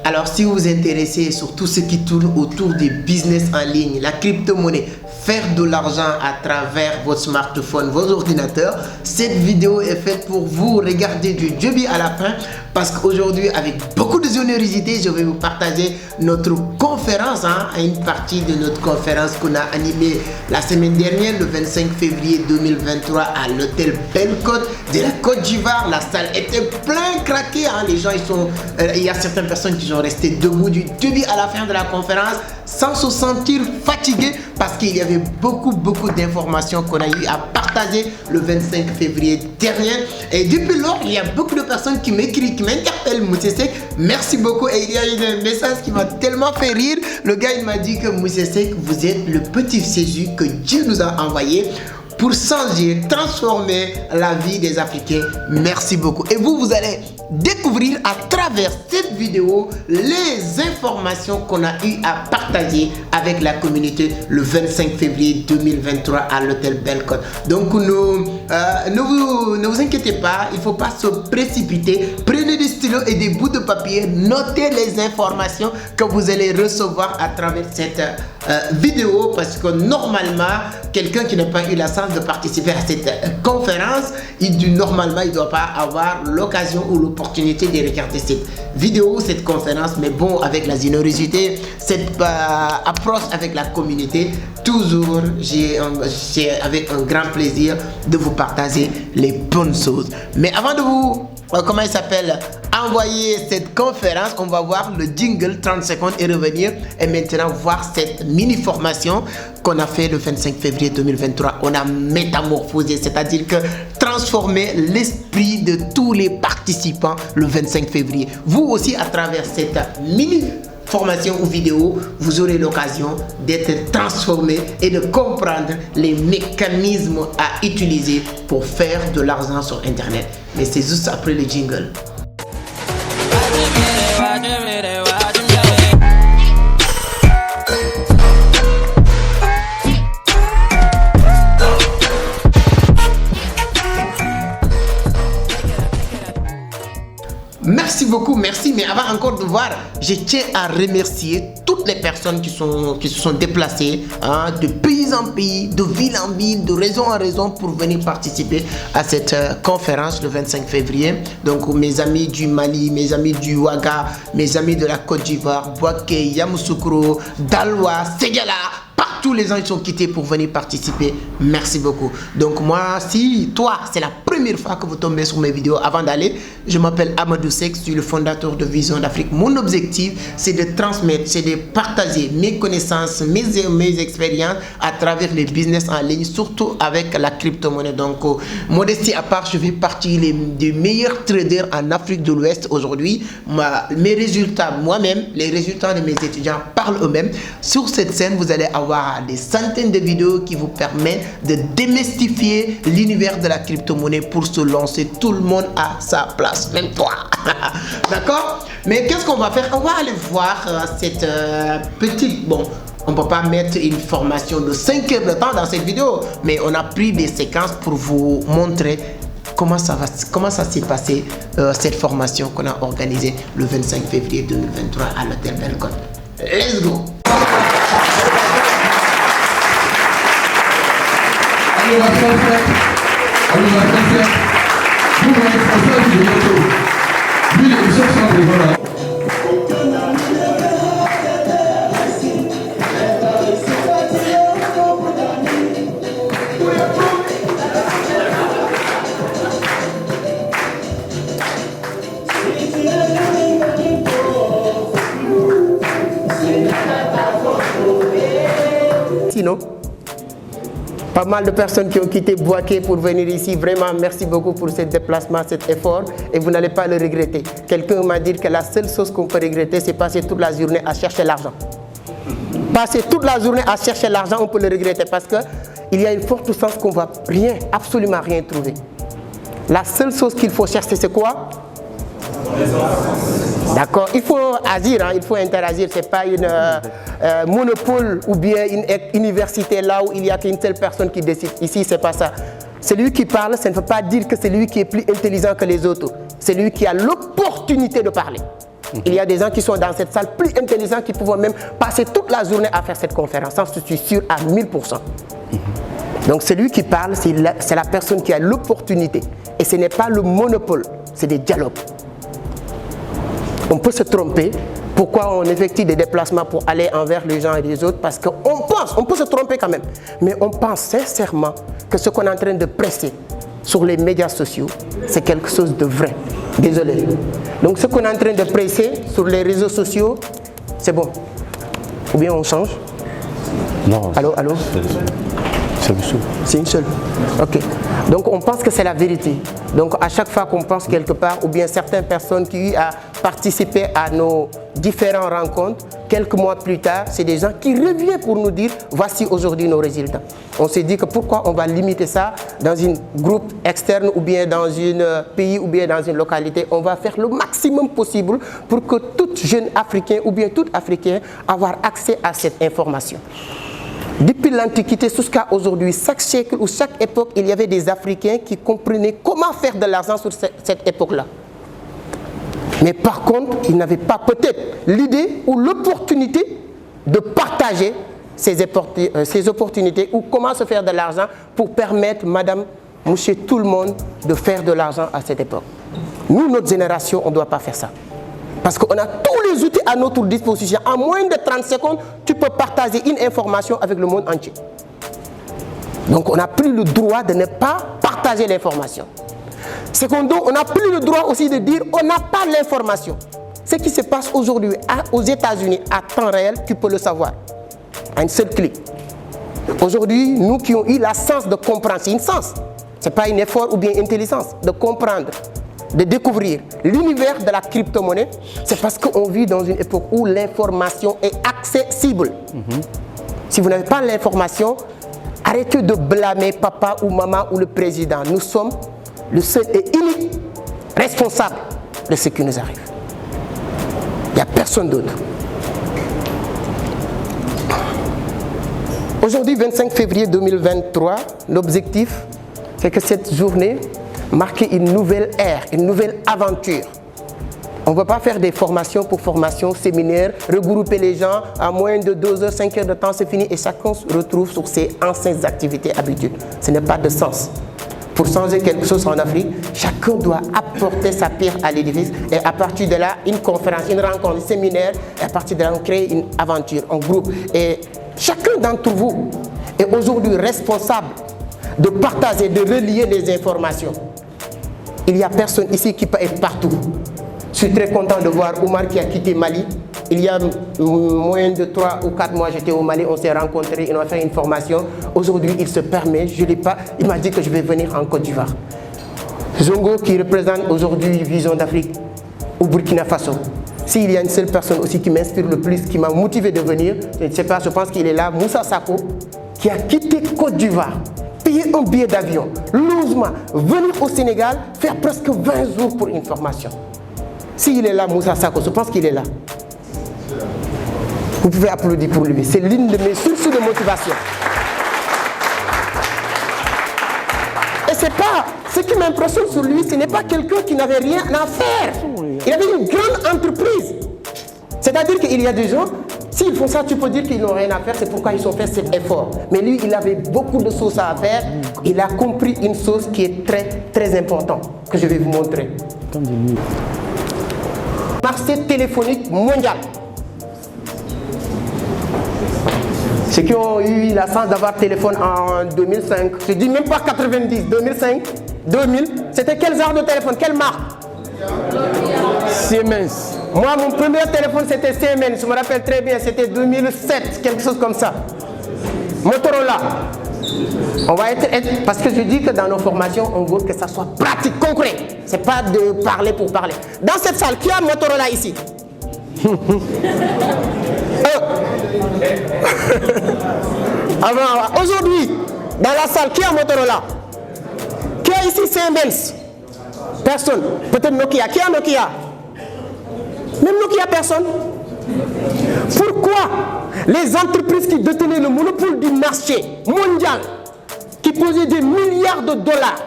Alors si vous vous intéressez sur tout ce qui tourne autour des business en ligne, la crypto-monnaie, faire de l'argent à travers votre smartphone, vos ordinateurs, cette vidéo est faite pour vous. Regardez du début à la fin parce qu'aujourd'hui, avec beaucoup de générosité, je vais vous partager notre conférence, une partie de notre conférence qu'on a animée la semaine dernière, le 25 février 2023 à l'hôtel Belle-Côte de la Côte d'Ivoire. La salle était plein craquée, les gens, il y a certaines personnes qui sont restées debout du début à la fin de la conférence sans se sentir fatigués parce qu'il y avait beaucoup d'informations qu'on a eu à partager le 25 février dernier. Et depuis lors, il y a beaucoup de personnes qui m'écrivent, qui m'interpellent. Moussé Seck, merci beaucoup. Et il y a eu un message qui m'a tellement fait rire. Le gars, il m'a dit que Moussé Seck, vous êtes le petit Jésus que Dieu nous a envoyé pour changer, transformer la vie des Africains. Merci beaucoup. Et vous allez découvrir à travers cette vidéo les informations qu'on a eu à partager avec la communauté le 25 février 2023 à l'hôtel Belle-Côte. Donc ne vous inquiétez pas, il ne faut pas se précipiter. Prenez des stylos et des bouts de papier, notez les informations que vous allez recevoir à travers cette vidéo, parce que normalement, quelqu'un qui n'a pas eu la chance de participer à cette conférence, normalement, il ne doit pas avoir l'occasion ou l'opportunité de regarder cette vidéo, cette conférence. Mais bon, avec la générosité, cette approche avec la communauté, toujours, j'ai avec un grand plaisir de vous partager les bonnes choses. Mais avant de vous, comment il s'appelle, envoyer cette conférence, on va voir le jingle 30 secondes et revenir et maintenant voir cette mini formation qu'on a fait le 25 février 2023. On a métamorphosé, c'est-à-dire que transformer l'esprit de tous les participants le 25 février. Vous aussi, à travers cette mini formation ou vidéo, vous aurez l'occasion d'être transformé et de comprendre les mécanismes à utiliser pour faire de l'argent sur Internet. Mais c'est juste après le jingle. Merci beaucoup, merci. Mais avant encore de voir, je tiens à remercier toutes les personnes qui se sont déplacées de pays en pays, de ville en ville, de région en région pour venir participer à cette conférence le 25 février. Donc mes amis du Mali, mes amis du Ouaga, mes amis de la Côte d'Ivoire, Bouaké, Yamoussoukro, Dalwa, Ségala, tous les gens qui sont quittés pour venir participer. Merci beaucoup. Donc moi, si toi, c'est la première fois que vous tombez sur mes vidéos, avant d'aller, je m'appelle Amadou Seck, je suis le fondateur de Vision d'Afrique. Mon objectif, c'est de transmettre, c'est de partager mes connaissances, mes expériences à travers les business en ligne, surtout avec la crypto-monnaie. Donc, modestie à part, je fais partie des meilleurs traders en Afrique de l'Ouest aujourd'hui. Mes résultats, moi-même, les résultats de mes étudiants parlent eux-mêmes. Sur cette scène, vous allez avoir des centaines de vidéos qui vous permettent de démystifier l'univers de la crypto-monnaie pour se lancer. Tout le monde à sa place, même toi. D'accord? Mais qu'est-ce qu'on va faire? On va aller voir cette petite... Bon, on ne peut pas mettre une formation de 5 heures de temps dans cette vidéo, mais on a pris des séquences pour vous montrer comment ça s'est passé, cette formation qu'on a organisée le 25 février 2023 à l'hôtel Belle-Côte. Let's go! Allez, ma frère, vous m'avez français du gâteau. Lui, les gens sont des voilà. Sinon, pas mal de personnes qui ont quitté Bouaké pour venir ici. Vraiment, merci beaucoup pour ce déplacement, cet effort. Et vous n'allez pas le regretter. Quelqu'un m'a dit que la seule chose qu'on peut regretter, c'est passer toute la journée à chercher l'argent. Passer toute la journée à chercher l'argent, on peut le regretter parce qu'il y a une forte chance qu'on ne va rien, absolument rien trouver. La seule chose qu'il faut chercher, c'est quoi? D'accord, il faut agir, il faut interagir. Ce n'est pas une monopole ou bien une université là où il n'y a qu'une seule personne qui décide. Ici, ce n'est pas ça. Celui qui parle, ça ne veut pas dire que c'est lui qui est plus intelligent que les autres. C'est lui qui a l'opportunité de parler. Il y a des gens qui sont dans cette salle plus intelligents qui pourront même passer toute la journée à faire cette conférence. Ça, je suis sûr à 1000%. Donc celui qui parle, c'est la personne qui a l'opportunité. Et ce n'est pas le monopole, c'est des dialogues. On peut se tromper. Pourquoi on effectue des déplacements pour aller envers les gens et les autres? Parce qu'on pense, on peut se tromper quand même, mais on pense sincèrement que ce qu'on est en train de presser sur les médias sociaux, c'est quelque chose de vrai. Désolé. Donc ce qu'on est en train de presser sur les réseaux sociaux, c'est bon. Ou bien on change? Non. Allô? C'est une seule. Ok. Donc on pense que c'est la vérité. Donc à chaque fois qu'on pense quelque part, ou bien certaines personnes qui ont participé à nos différentes rencontres, quelques mois plus tard, c'est des gens qui reviennent pour nous dire voici aujourd'hui nos résultats. On s'est dit que pourquoi on va limiter ça dans un groupe externe ou bien dans un pays ou bien dans une localité. On va faire le maximum possible pour que tout jeune Africain ou bien tout Africain avoir accès à cette information. Depuis l'Antiquité jusqu'à aujourd'hui, chaque siècle ou chaque époque, il y avait des Africains qui comprenaient comment faire de l'argent sur cette époque-là. Mais par contre, ils n'avaient pas peut-être l'idée ou l'opportunité de partager ces opportunités ou comment se faire de l'argent pour permettre, madame, monsieur, tout le monde de faire de l'argent à cette époque. Nous, notre génération, on ne doit pas faire ça. Parce qu'on a tous les outils à notre disposition. En moins de 30 secondes, tu peux partager une information avec le monde entier. Donc on n'a plus le droit de ne pas partager l'information. Secondo, on n'a plus le droit aussi de dire on n'a pas l'information. Ce qui se passe aujourd'hui aux États-Unis à temps réel, tu peux le savoir. À un seul clic. Aujourd'hui, nous qui avons eu la sens de comprendre, c'est une sens. Ce n'est pas un effort ou bien intelligence de comprendre, de découvrir l'univers de la crypto-monnaie, c'est parce qu'on vit dans une époque où l'information est accessible. Si vous n'avez pas l'information, arrêtez de blâmer papa ou maman ou le président. Nous sommes le seul et unique responsable de ce qui nous arrive. Il n'y a personne d'autre. Aujourd'hui, 25 février 2023, l'objectif, c'est que cette journée marque une nouvelle ère, une nouvelle aventure. On ne va pas faire des formations pour formation, séminaires, regrouper les gens à moins de 2 heures, 5 heures de temps, c'est fini et chacun se retrouve sur ses anciennes activités habituelles. Ce n'est pas de sens. Pour changer quelque chose en Afrique, chacun doit apporter sa pierre à l'édifice et à partir de là, une conférence, une rencontre, un séminaire, et à partir de là, on crée une aventure, un groupe. Et chacun d'entre vous est aujourd'hui responsable de partager, de relier les informations. Il n'y a personne ici qui peut être partout. Je suis très content de voir Oumar qui a quitté Mali. Il y a moins de 3 ou 4 mois, j'étais au Mali, on s'est rencontrés, on a fait une formation. Aujourd'hui, il se permet, je ne l'ai pas, il m'a dit que je vais venir en Côte d'Ivoire. Zongo qui représente aujourd'hui Vision d'Afrique au Burkina Faso. S'il y a une seule personne aussi qui m'inspire le plus, qui m'a motivé de venir, je ne sais pas, je pense qu'il est là, Moussa Sako, qui a quitté Côte d'Ivoire, payé un billet d'avion, logement, venir au Sénégal, faire presque 20 jours pour une formation. S'il est là, Moussa Sako, je pense qu'il est là. Vous pouvez applaudir pour lui. C'est l'une de mes sources de motivation. Et c'est pas, ce qui m'impressionne sur lui, ce n'est pas quelqu'un qui n'avait rien à faire. Il avait une grande entreprise. C'est-à-dire qu'il y a des gens, s'ils font ça, tu peux dire qu'ils n'ont rien à faire, c'est pourquoi ils ont fait cet effort. Mais lui, il avait beaucoup de choses à faire. Il a compris une chose qui est très, très importante, que je vais vous montrer. Marché téléphonique mondial. Ceux qui ont eu la chance d'avoir téléphone en 2005, je dis même pas 90, 2005, 2000, c'était quel genre de téléphone, quelle marque? Siemens. Moi, mon premier téléphone, c'était Siemens, je me rappelle très bien, c'était 2007, quelque chose comme ça. Motorola. On va être, parce que je dis que dans nos formations, on veut que ça soit pratique, concret. C'est pas de parler pour parler. Dans cette salle, qui a Motorola ici? Aujourd'hui, dans la salle, qui a Motorola? Qui a ici Siemens? Personne. Peut-être Nokia. Qui a Nokia? Même Nokia, personne. Pourquoi les entreprises qui détenaient le monopole du marché mondial, qui posaient des milliards de dollars,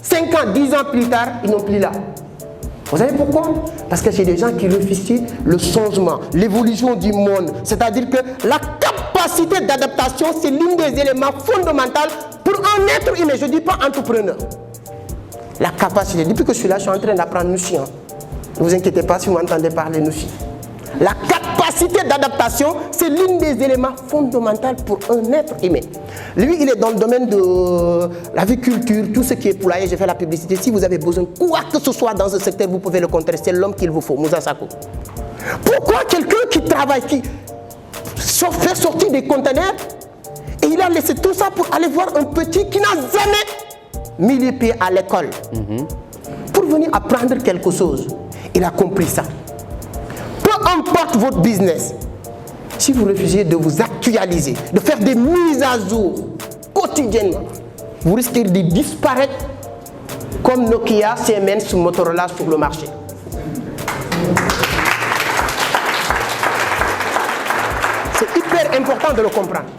5 ans, 10 ans plus tard, ils n'ont plus là? Vous savez pourquoi? Parce que c'est des gens qui refusent le changement, l'évolution du monde. C'est-à-dire que la capacité d'adaptation, c'est l'un des éléments fondamentaux pour un être humain. Je ne dis pas entrepreneur. La capacité. Depuis que je suis là, je suis en train d'apprendre Nushi. Ne vous inquiétez pas si vous m'entendez parler Nushi. La capacité d'adaptation, c'est l'un des éléments fondamentaux pour un être humain. Lui, il est dans le domaine de l'agriculture, tout ce qui est poulailler, j'ai fait la publicité. Si vous avez besoin de quoi que ce soit dans ce secteur, vous pouvez le contrer. C'est l'homme qu'il vous faut, Moussa Sako. Pourquoi quelqu'un qui travaille, qui fait sortir des conteneurs, et il a laissé tout ça pour aller voir un petit qui n'a jamais mis les pieds à l'école, pour venir apprendre quelque chose. Il a compris ça. Peu importe votre business, si vous refusez de vous actualiser, de faire des mises à jour quotidiennement, vous risquez de disparaître comme Nokia, Siemens, Motorola sur le marché. C'est hyper important de le comprendre.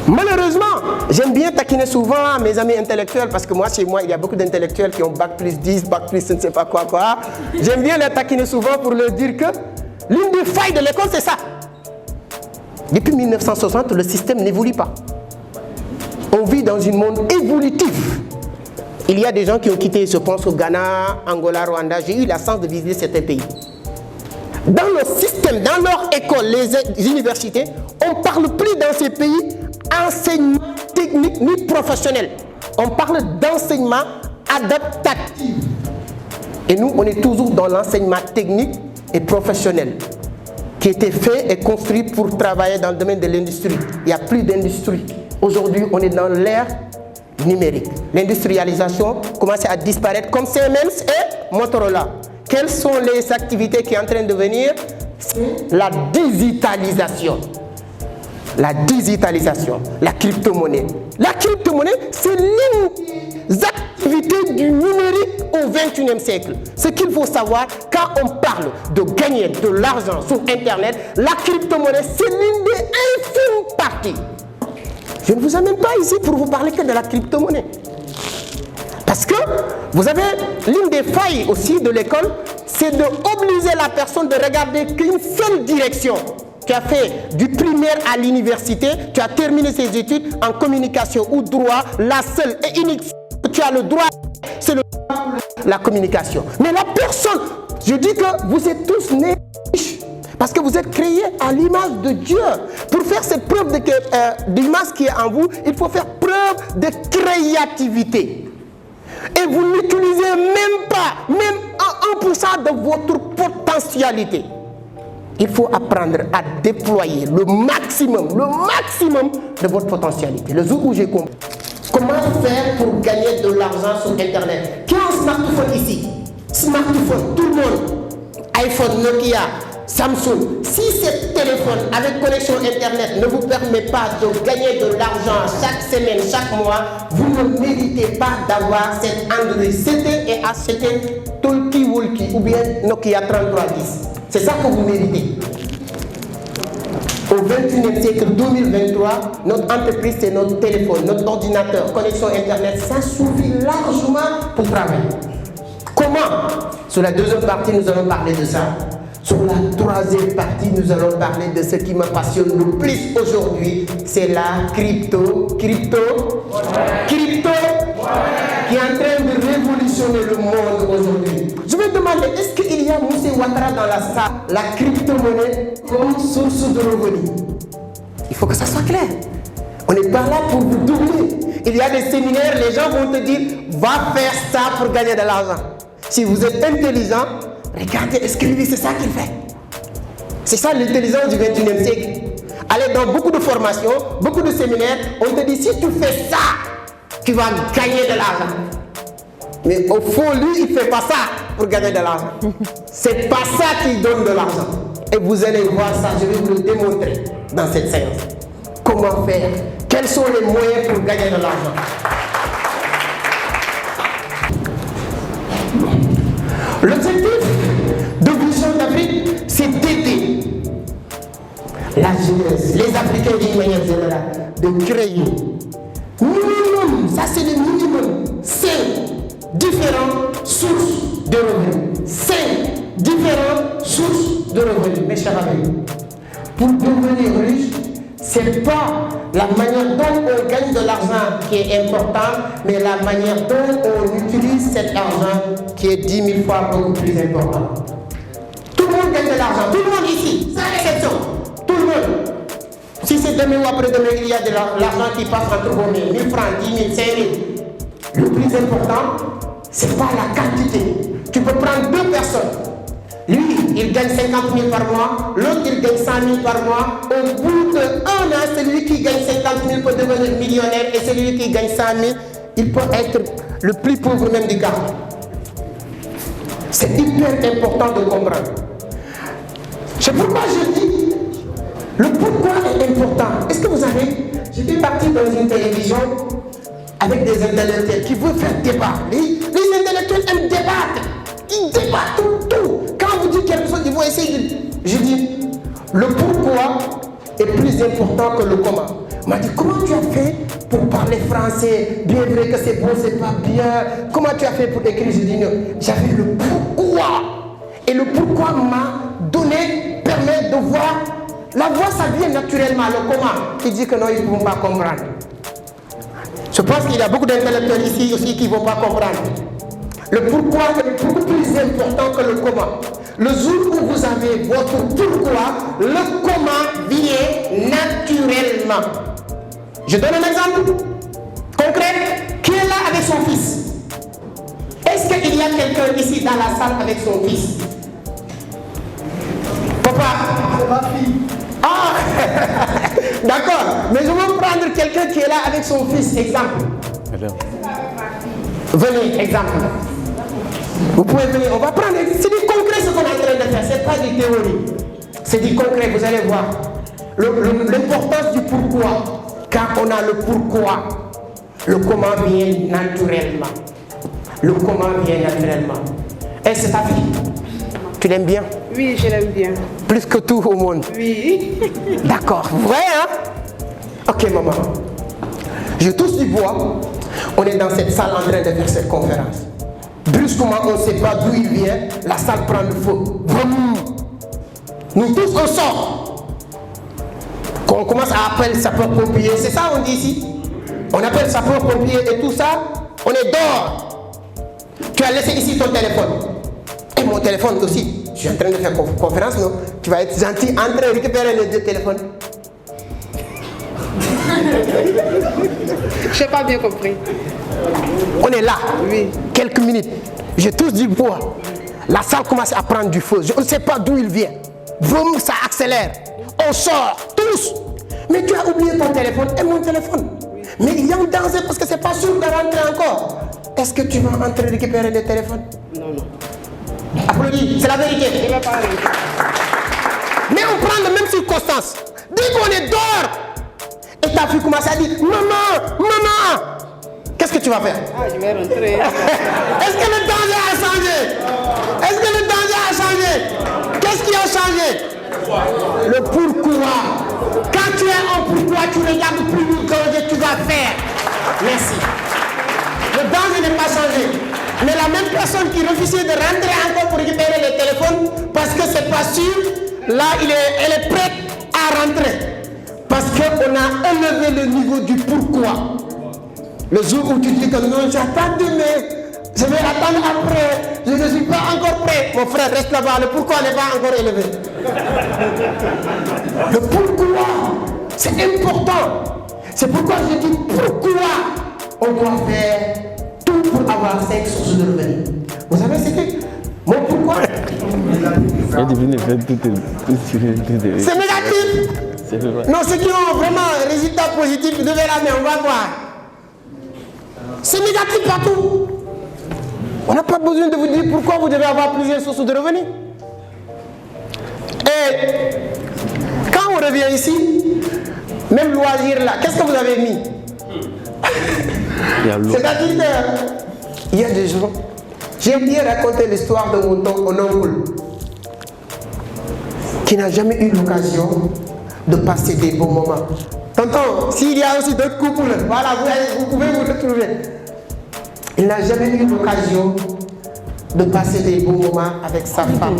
Malheureusement, j'aime bien taquiner souvent mes amis intellectuels parce que moi, chez moi, il y a beaucoup d'intellectuels qui ont bac plus 10, bac plus je ne sais pas quoi. J'aime bien les taquiner souvent pour leur dire que l'une des failles de l'école, c'est ça. Depuis 1960, le système n'évolue pas. On vit dans un monde évolutif. Il y a des gens qui ont quitté, je pense, au Ghana, Angola, Rwanda. J'ai eu la chance de visiter certains pays. Dans leur système, dans leur école, les universités, on ne parle plus dans ces pays enseignement technique ni professionnel. On parle d'enseignement adaptatif. Et nous, on est toujours dans l'enseignement technique et professionnel qui était fait et construit pour travailler dans le domaine de l'industrie. Il n'y a plus d'industrie. Aujourd'hui, on est dans l'ère numérique. L'industrialisation commence à disparaître comme Siemens et Motorola. Quelles sont les activités qui sont en train de venir? C'est la digitalisation. La digitalisation, la crypto-monnaie. La crypto-monnaie, c'est l'une des activités du numérique au XXIe siècle. Ce qu'il faut savoir, quand on parle de gagner de l'argent sur Internet, la crypto-monnaie, c'est l'une des infimes parties. Je ne vous amène pas ici pour vous parler que de la crypto-monnaie. Parce que vous avez l'une des failles aussi de l'école, c'est d'obliger la personne de regarder qu'une seule direction. Tu as fait du primaire à l'université, tu as terminé ses études en communication ou droit, la seule et unique que tu as le droit, c'est la communication. Mais la personne, je dis que vous êtes tous nés riches, parce que vous êtes créés à l'image de Dieu. Pour faire cette preuve d'image qui est en vous, il faut faire preuve de créativité. Et vous n'utilisez même pas, même 1% de votre potentialité. Il faut apprendre à déployer le maximum de votre potentialité. Le jour où j'ai compris comment faire pour gagner de l'argent sur Internet. Qui a un smartphone ici? Smartphone, tout le monde. iPhone, Nokia, Samsung. Si ce téléphone avec connexion Internet ne vous permet pas de gagner de l'argent chaque semaine, chaque mois, vous ne méritez pas d'avoir cet Android 7 et acheter Talkie Walkie ou bien Nokia 3310. C'est ça que vous méritez. Au XXIe siècle 2023, notre entreprise, c'est notre téléphone, notre ordinateur, connexion Internet, ça suffit largement pour travailler. Comment? Sur la deuxième partie, nous allons parler de ça. Sur la troisième partie, nous allons parler de ce qui me passionne le plus aujourd'hui, c'est la crypto, qui est en train de révolutionner le monde aujourd'hui. Je me demande, est-ce qu'il y a Moussé Ouattara dans la salle, la crypto-monnaie comme source de revenus? Il faut que ça soit clair. On n'est pas là pour vous doubler. Il y a des séminaires, les gens vont te dire, va faire ça pour gagner de l'argent. Si vous êtes intelligent, regardez, est-ce que lui, c'est ça qu'il fait? C'est ça l'intelligence du XXIe siècle. Allez dans beaucoup de formations, beaucoup de séminaires, on te dit, si tu fais ça, tu vas gagner de l'argent. Mais au fond, lui, il ne fait pas ça pour gagner de l'argent. C'est pas ça qui donne de l'argent. Et vous allez voir ça, je vais vous le démontrer dans cette séance. Comment faire? Quels sont les moyens pour gagner de l'argent? L'objectif de Vision d'Afrique, c'est d'aider la jeunesse, les Africains d'une manière générale, de créer minimum, ça c'est le minimum, 5 différentes sources de revenus. 5 différentes sources de revenus, mes chers amis. Pour devenir riche, ce n'est pas la manière dont on gagne de l'argent qui est importante, mais la manière dont on utilise cet argent qui est 10 000 fois beaucoup plus important. Tout le monde gagne de l'argent, tout le monde ici, sans exception, tout le monde. Si c'est demain ou après-demain, il y a de l'argent qui passe entre vos mains, 1000 francs, 10 000, 5 000. Le plus important, ce n'est pas la quantité. Tu peux prendre 2 personnes. Lui, il gagne 50 000 par mois, l'autre, il gagne 100 000 par mois. Au bout d'1 an, celui qui gagne 50 000 peut devenir millionnaire et celui qui gagne 100 000, il peut être le plus pauvre même du gars. C'est hyper important de comprendre. C'est pourquoi je dis, le pourquoi est important. Est-ce que vous savez, j'étais parti dans une télévision avec des intellectuels qui veulent faire débat. Les intellectuels aiment débattre. Ils débattent tout. Quand vous dites quelque chose, ils vont essayer de... Je dis, le pourquoi est plus important que le comment. On m'a dit, comment tu as fait pour parler français? Bien vrai que c'est bon, c'est pas bien. Comment tu as fait pour écrire? Je dis non. J'avais le pourquoi. Et le pourquoi m'a donné, permet de voir. La voix, ça vient naturellement. Le comment, qui dit que non, ils ne vont pas comprendre. Je pense qu'il y a beaucoup d'intellectuels ici aussi qui ne vont pas comprendre. Le pourquoi est beaucoup plus important que le comment. Le jour où vous avez votre pourquoi, le comment vient naturellement. Je donne un exemple concret. Qui est là avec son fils? Est-ce qu'il y a quelqu'un ici dans la salle avec son fils? Papa, c'est ma fille. Ah, d'accord. Mais je veux prendre quelqu'un qui est là avec son fils. Exemple. Venez, exemple. Vous pouvez venir. On va prendre. C'est du concret ce qu'on est en train de faire. C'est pas du théorie. C'est du concret. Vous allez voir. L'importance du pourquoi. Quand on a le pourquoi, le comment vient naturellement. Le comment vient naturellement. Et c'est ta fille. Tu l'aimes bien? Oui, je l'aime bien. Plus que tout au monde? Oui. D'accord. Vrai, hein? Ok, maman. Je touche du bois. On est dans cette salle en train de faire cette conférence. Brusquement, on ne sait pas d'où il vient. La salle prend le feu. Vroom. Nous tous, on sort. Quand on commence à appeler sapeur-pompier, c'est ça on dit ici? On appelle sapeur-pompier et tout ça, on est dehors. Tu as laissé ici ton téléphone. Et mon téléphone aussi. Je suis en train de faire conférence, non? Tu vas être gentil, en train de récupérer les 2 téléphones. Je n'ai pas bien compris. On est là, Oui. quelques minutes. Je touche du bois. La salle commence à prendre du feu. Je ne sais pas d'où il vient. Vroom, ça accélère. On sort, tous. Mais tu as oublié ton téléphone et mon téléphone. Mais il y a un danger parce que ce n'est pas sûr de rentrer encore. Est-ce que tu vas entrer récupérer le téléphone? Non, non. Applaudis, c'est la vérité. Je ne vais pas rentrer. Mais on prend la même circonstance. Dès qu'on est dehors, et ta fille commence à dire, maman, maman, qu'est-ce que tu vas faire? Ah, je vais rentrer. Est-ce que le danger a changé? Est-ce que le danger a changé? Qu'est-ce qui a changé? Le pourquoi. Quand tu es en pourquoi, tu regardes plus le danger que tu vas faire. Merci. Le danger n'est pas changé. Mais la même personne qui refusait de rentrer encore pour récupérer le téléphone parce que c'est pas sûr, là, elle est prête à rentrer. Parce qu'on a élevé le niveau du pourquoi. Le jour où tu dis que non, j'attends demain, je vais attendre après, je ne suis pas encore prêt. Mon frère, reste là-bas, le pourquoi n'est pas encore élevé. Le pourquoi, c'est important. C'est pourquoi je dis pourquoi on doit faire tout pour avoir 5 sources de revenus. Vous savez ce que mon pourquoi? C'est négatif. Non, ceux qui ont vraiment un résultat positif, levez la main, on va voir. C'est négatif partout. On n'a pas besoin de vous dire pourquoi vous devez avoir plusieurs sources de revenus. Et quand on revient ici, même loisir là, qu'est-ce que vous avez mis? C'est-à-dire qu'il y a des gens. J'ai bien raconté l'histoire de mon oncle qui n'a jamais eu l'occasion de passer des bons moments. Tonton, s'il y a aussi d'autres couples, voilà, vous pouvez vous retrouver. Il n'a jamais eu l'occasion de passer des bons moments avec sa femme.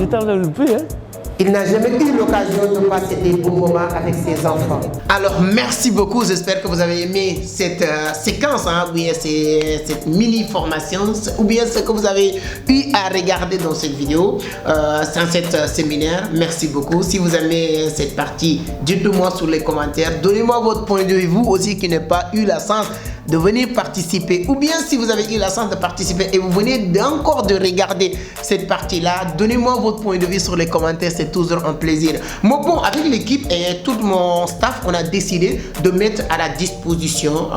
Il n'a jamais eu l'occasion de passer des bons moments avec ses enfants. Alors, merci beaucoup. J'espère que vous avez aimé cette séquence, ou bien cette mini-formation, ou bien ce que vous avez eu à regarder dans cette vidéo, dans cette séminaire. Merci beaucoup. Si vous aimez cette partie, dites-le-moi sur les commentaires. Donnez-moi votre point de vue, vous aussi qui n'avez pas eu la chance de venir participer, ou bien si vous avez eu la chance de participer et vous venez encore de regarder cette partie-là, donnez-moi votre point de vue sur les commentaires, c'est toujours un plaisir. Moi, bon, avec l'équipe et tout mon staff, on a décidé de mettre à la disposition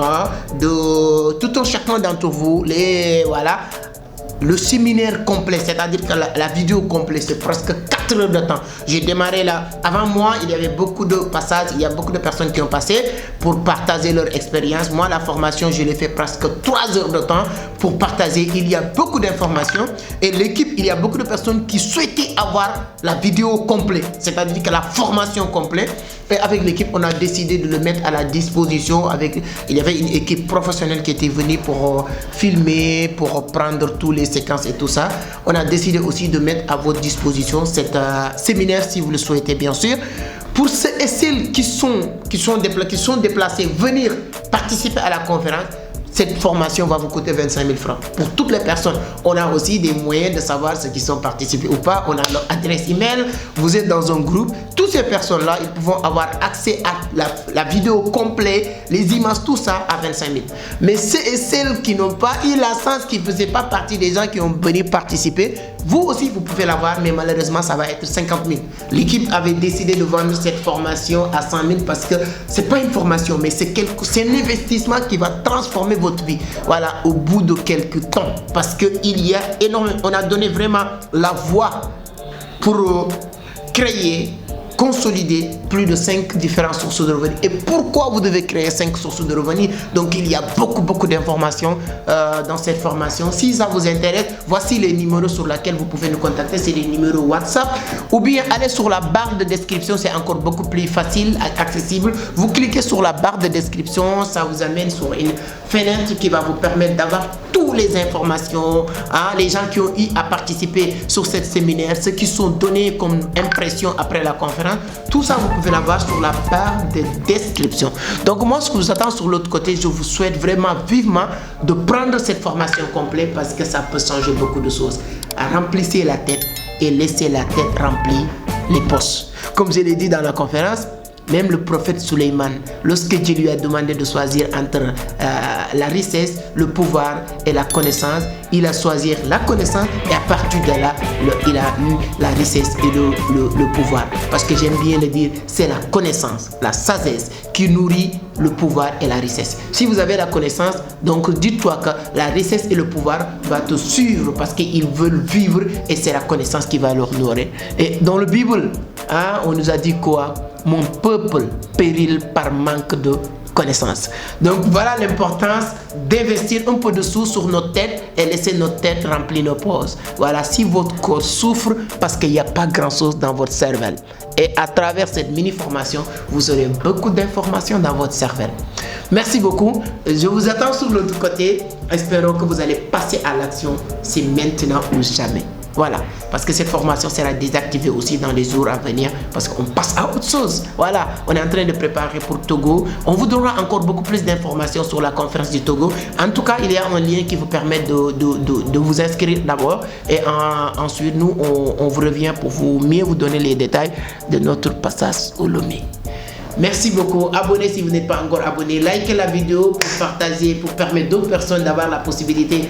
de tout un chacun d'entre vous le séminaire complet, c'est-à-dire que la vidéo complète, c'est presque 4 heures de temps. J'ai démarré là, avant moi, il y avait beaucoup de passages, il y a beaucoup de personnes qui ont passé pour partager leur expérience. Moi, la formation, je l'ai fait presque 3 heures de temps pour partager. Il y a beaucoup d'informations et l'équipe, il y a beaucoup de personnes qui souhaitaient avoir la vidéo complète, c'est-à-dire que la formation complète. Et avec l'équipe, on a décidé de le mettre à la disposition. Il y avait une équipe professionnelle qui était venue pour filmer, pour prendre tous les séquences et tout ça. On a décidé aussi de mettre à votre disposition cet séminaire si vous le souhaitez, bien sûr. Pour ceux et celles qui sont déplacés, venir participer à la conférence, cette formation va vous coûter 25 000 francs. Pour toutes les personnes, on a aussi des moyens de savoir ceux qui sont participés ou pas. On a leur adresse email, vous êtes dans un groupe. Toutes ces personnes-là, ils vont avoir accès à la vidéo complète, les images, tout ça à 25 000. Mais ceux et celles qui n'ont pas eu la chance, qui ne faisaient pas partie des gens qui ont venu participer, vous aussi, vous pouvez l'avoir, mais malheureusement, ça va être 50 000. L'équipe avait décidé de vendre cette formation à 100 000 parce que ce n'est pas une formation, mais c'est un investissement qui va transformer votre vie. Voilà, au bout de quelques temps. Parce qu'il y a énormément, on a donné vraiment la voie pour créer, consolider plus de 5 différentes sources de revenus. Et pourquoi vous devez créer 5 sources de revenus? Donc il y a beaucoup d'informations dans cette formation. Si ça vous intéresse, voici les numéros sur lesquels vous pouvez nous contacter. C'est les numéros WhatsApp, ou bien allez sur la barre de description, c'est encore beaucoup plus facile, accessible. Vous cliquez sur la barre de description, ça vous amène sur une fenêtre qui va vous permettre d'avoir toutes les informations, les gens qui ont eu à participer sur ce séminaire, ceux qui sont donnés comme impression après la conférence. Tout ça, vous pouvez l'avoir sur la barre de description. Donc moi, ce que vous attends sur l'autre côté, je vous souhaite vraiment vivement de prendre cette formation complète parce que ça peut changer beaucoup de choses. Remplissez la tête et laissez la tête remplir les poches. Comme je l'ai dit dans la conférence, même le prophète Suleiman, lorsque Dieu lui a demandé de choisir entre la richesse, le pouvoir et la connaissance, il a choisi la connaissance et à partir de là, il a eu la richesse et le pouvoir. Parce que j'aime bien le dire, c'est la connaissance, la sagesse qui nourrit le pouvoir et la richesse. Si vous avez la connaissance, donc dites-toi que la richesse et le pouvoir vont te suivre parce qu'ils veulent vivre et c'est la connaissance qui va leur nourrir. Et dans le Bible, on nous a dit quoi? Mon peuple périt par manque de connaissances. Donc voilà l'importance d'investir un peu de sous sur notre tête et laisser notre tête remplir nos poches. Voilà, si votre corps souffre parce qu'il n'y a pas grand chose dans votre cervelle. Et à travers cette mini-formation, vous aurez beaucoup d'informations dans votre cervelle. Merci beaucoup. Je vous attends sur l'autre côté. Espérons que vous allez passer à l'action. C'est maintenant ou jamais. Voilà, parce que cette formation sera désactivée aussi dans les jours à venir parce qu'on passe à autre chose. Voilà, on est en train de préparer pour Togo. On vous donnera encore beaucoup plus d'informations sur la conférence du Togo. En tout cas, il y a un lien qui vous permet de vous inscrire d'abord et ensuite nous, on vous revient pour mieux vous donner les détails de notre passage au Lomé. Merci beaucoup. Abonnez si vous n'êtes pas encore abonné. Likez la vidéo pour partager, pour permettre d'autres personnes d'avoir la possibilité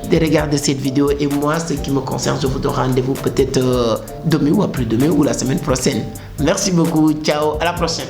de regarder cette vidéo. Et moi, ce qui me concerne, je vous donne rendez-vous peut-être demain ou après-demain ou la semaine prochaine. Merci beaucoup. Ciao. À la prochaine.